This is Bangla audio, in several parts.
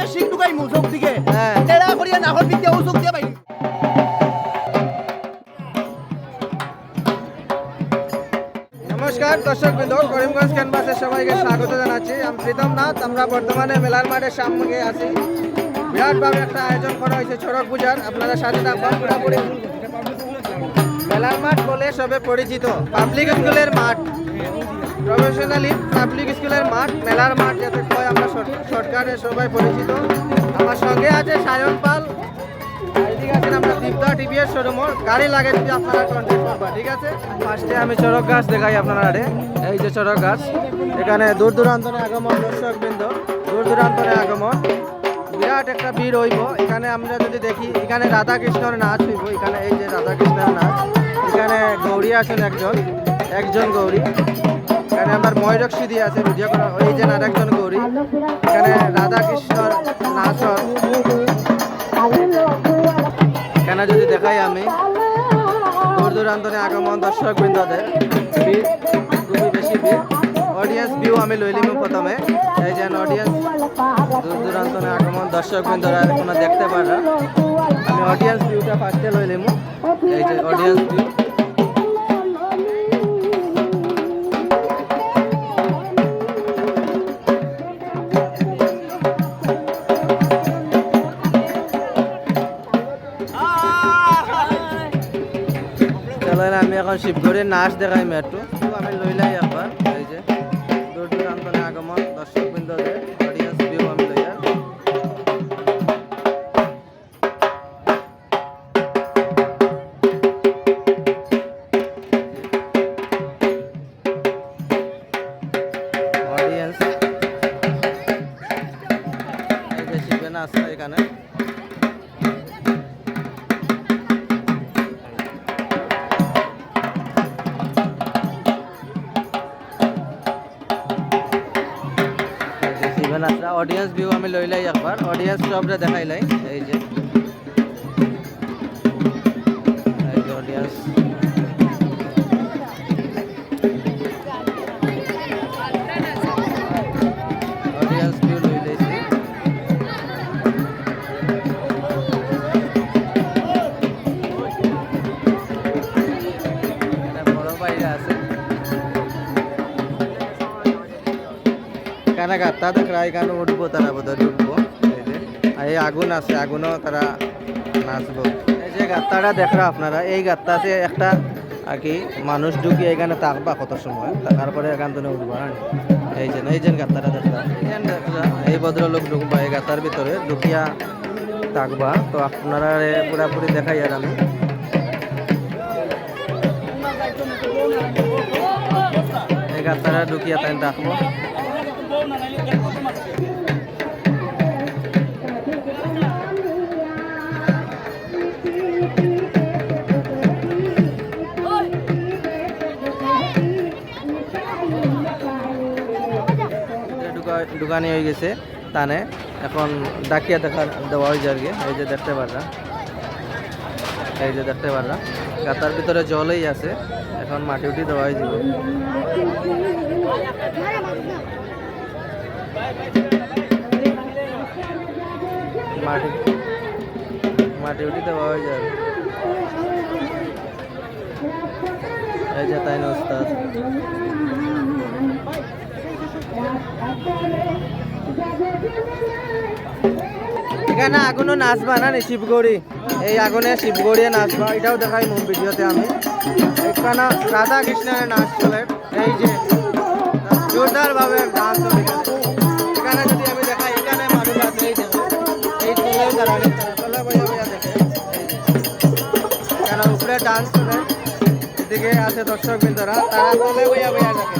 দিয়ে শিখ ঢুকাই মুসক দিকে হ্যাঁ টেড়া করিয়া নাহর বিদ্যা উসুক দিয়ে পাই নমস্কার দর্শক বৃন্দ, করিমগঞ্জ ক্যানভাসে সবাইকে স্বাগত জানাচ্ছি। আমি প্রীতম নাথ। আমরা বর্তমানে মেলার মাঠের সামনে আছি। বিরাটভাবে একটা আয়োজন করা হয়েছে চড়ক পূজার। আপনারা সাথে থাকবেন। পুরোপুরি মেলার মাঠ বলে সবে পরিচিত পাবলিক স্কুলের মাঠ, প্রফেশনালি পাবলিক স্কুলের মাঠ, মেলার মাঠ যাতে কয় আমরা শর্টকাটে সবাই পরিচিত। আমার সঙ্গে আছে সায়ন পাল, এদিকে আছেন আমরা দীপ্তা টিভিএস শোরুমর। গাড়ি লাগে যদি আপনারা কন্ট্যাক্ট করবা, ঠিক আছে? ফার্স্টে আমি চড়ক গাছ দেখাই আপনারা। এই যে চড়ক গাছ, এখানে দূর দূরান্তরে আগমন দর্শক বৃন্দ, দূর দূরান্তরে আগমন। বিরাট একটা ভিড় হইব এখানে। আমরা যদি দেখি এখানে রাধা কৃষ্ণের নাচ হইব। এখানে এই যে রাধা কৃষ্ণের নাচ, এখানে গৌরী আছেন একজন গৌরী। এখানে আমার ময়ূরক সিদ্ধি আছে ভিডিও করা। এই যে আরেকজন গৌরী। এখানে রাধা কৃষ্ণর নাচ। এখানে যদি দেখাই আমি দূর দূরান্তরে আগমন দর্শক বৃন্দদের ভিড়, খুবই বেশি ভিড়। অডিয়েন্স ভিউ আমি লইলিম প্রথমে। এই যে অডিয়েন্স দূর দূরান্তরে আগমন দর্শক বৃন্দরা এখনো দেখতে পারা। আমি অডিয়েন্স ভিউটা ফার্স্টে লইলিম। এই যে অডিয়েন্স ভিউ, আমি এখন শিবগড়ের নাচ দেখাই একটু। আমি লইলাই একবার। এই যে দূর দূরান্তরে আগমন দর্শক বৃন্দদের অডিয়েন্স ভিউ আমি লইয়া। অডিয়েন্স এই যে শিবে নাচ এখানে। অডিয়েন্স ভিউ আমি লইলাই একবার। অডিয়েন্স সবরে দেখাইলাই। এই যে অডিয়েন্স, অডিয়েন্স ভিউ লইলাইছি। বড় বাইরে আছে এখানে গাত্তা দেখরা, এখানে উঠবো তারা বোধহয় উঠবো। এই আগুন আছে, আগুনও তারা নাচবো। এই যে গাত্তাটা দেখরা আপনারা, এই গাত্তাতে একটা আর কি মানুষ ঢুকি এখানে থাকবা কত সময়, থাকার পরে এখান থেকে উঠবা। এই যে গাত্তাটা দেখরা, এই ভদ্রলোক ঢুকবা এই গাত্তার ভিতরে ঢুকিয়া থাকবা। তো আপনারা পুরাপুরি দেখাই আর আমি। এই গাত্তাটা ঢুকিয়া তাই থাকবো। দোকানি হয়ে গেছে তানে, এখন ডাকিয়া দেওয়া হয়ে যার গে। এই যে দেখতে পাররা, এই যে দেখতে পাররা গাতার ভিতরে জলই আছে। এখন মাটি উঠি দেওয়া হয়ে যাবে। মাটি উঠি দেওয়া হয়ে যাবে। এই যে তাই না উস্তাদ। এখানে আগুনও নাচবা না শিবগড়ি, এই আগুনে শিবগড়িয়ে নাচবা, এটাও দেখাই মুভ ভিডিওতে আমি। এখানে রাধা কৃষ্ণের নাচ চলে। এই যে জোরদার ভাবে ডান্স চলে। এখানে যদি আমি দেখাই, এখানে মানুষ আছে এই দেখো, এই তলেও দাঁড়ানি, তলে বইয়া বইয়া দেখে। এখানে উপরে ডান্স চলে, এদিকে আছে দর্শক বৃন্দরা, তারা তলে বইয়া বইয়া দেখে।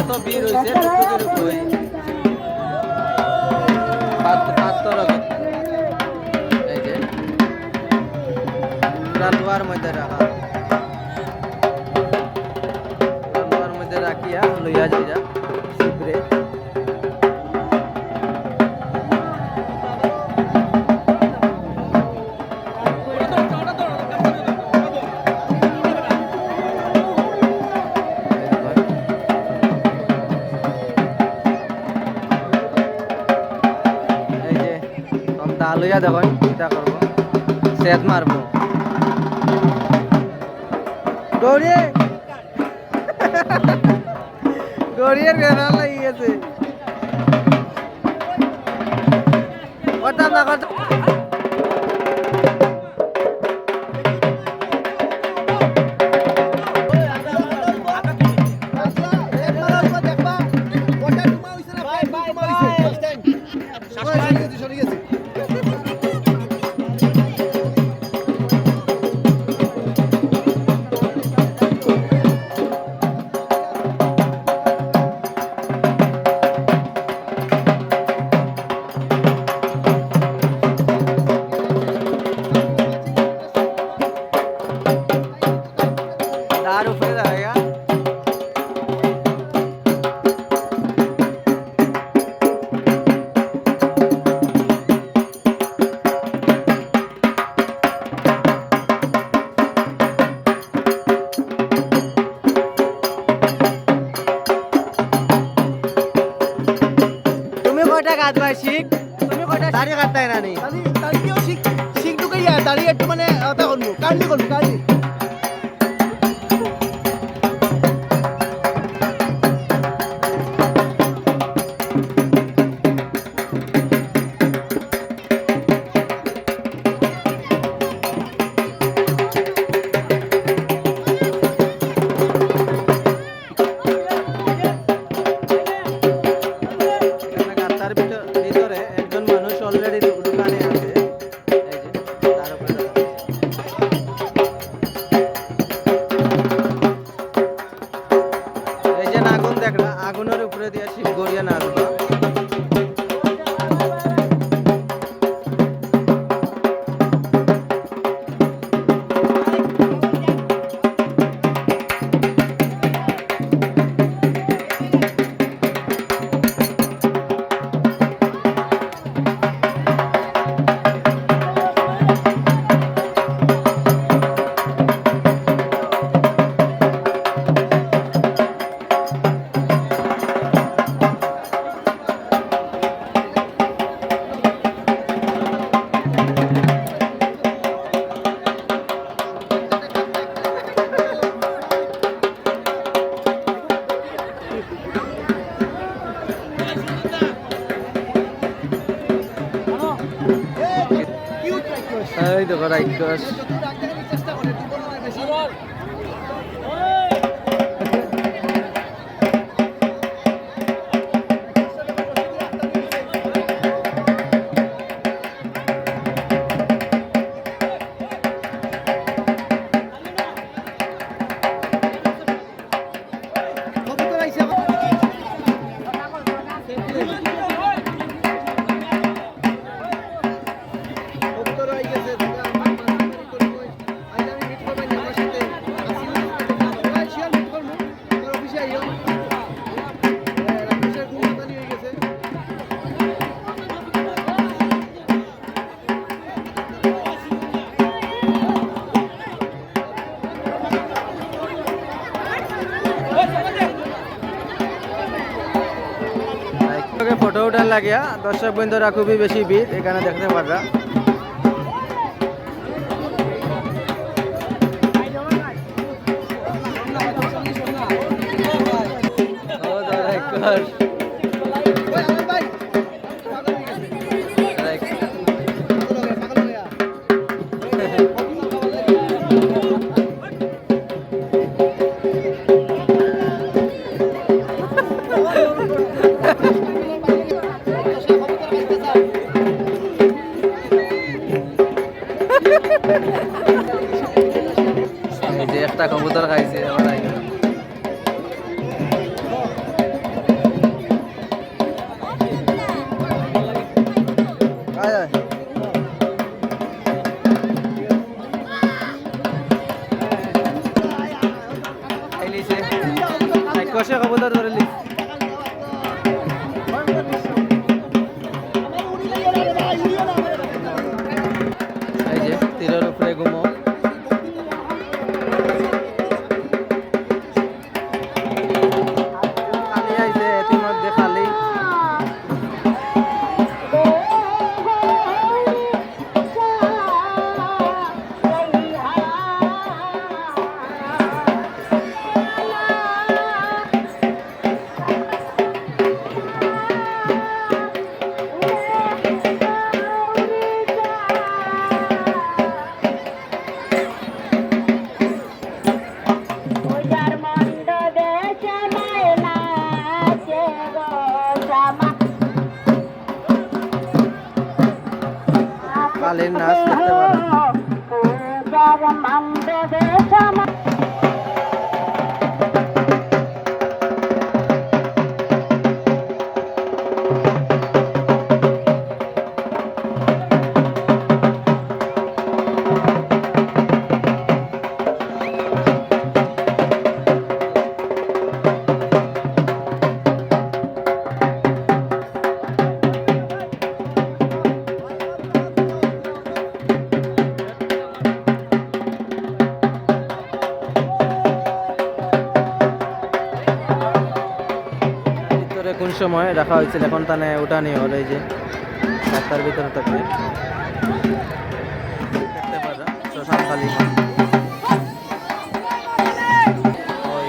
এত ভিড় হয়েছে টুকটুকির উপরে, এই যে লোহার মধ্যে রাখা, লোহার মধ্যে রাখিয়া লইয়া যাইয়া শিবরে। দেখুন এটা করবো সেট মারবো গৌরিয়ে গড়িয়ে বেড়াল লাগিয়েছে করতাম না করতাম दार ऊपर रहेगा तुम्हें कोटा काट भाई शिक तुम्हें कोटा दाढ़ी काटता है ना नहीं দাড়ি কেউ শিখ ঢুকাইয়া দাড়ি একটু মানে ওটা করবো কাটলি কাটলি তার ভিতরে একজন মানুষ অলরেডি দোকানে আছে এই যে তার উপরে এই যে আগুন দেখলা আগুনের উপরে দিয়ে শিব গড়িয়ে নাচবা এই দেখো রাইকস ফটো উঠার লাগিয়া দর্শক বন্ধুরা খুবই বেশি ভিড় এখানে দেখতে পাররা এই যে একটা কবুতর খাইছে আবার আইগা আয় আয় আইলিছে এক কষে কবুতর ধরে লিস এই যে তীরের উপরে ঘুমো খালি আইছে এটির মধ্যে খালি বাঙালির নাচ দেখতে পারেন। ভিতরে কোন সময় রাখা হয়েছিল এখন তানে উঠানি হল এই যে রাস্তার ভিতরে থাকবে দেখতে পারা শ্মশান কালী মা। ওই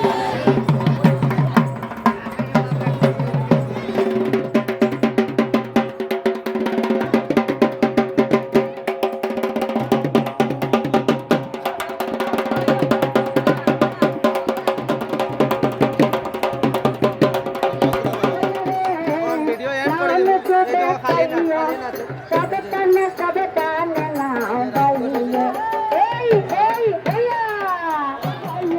ভিডিও এন্ড করে দিন। এই দেখো খালি না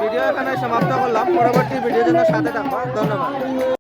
ভিডিও এখানে সমাপ্ত করলাম। পরবর্তী ভিডিওর জন্য সাথে থাকবো। ধন্যবাদ।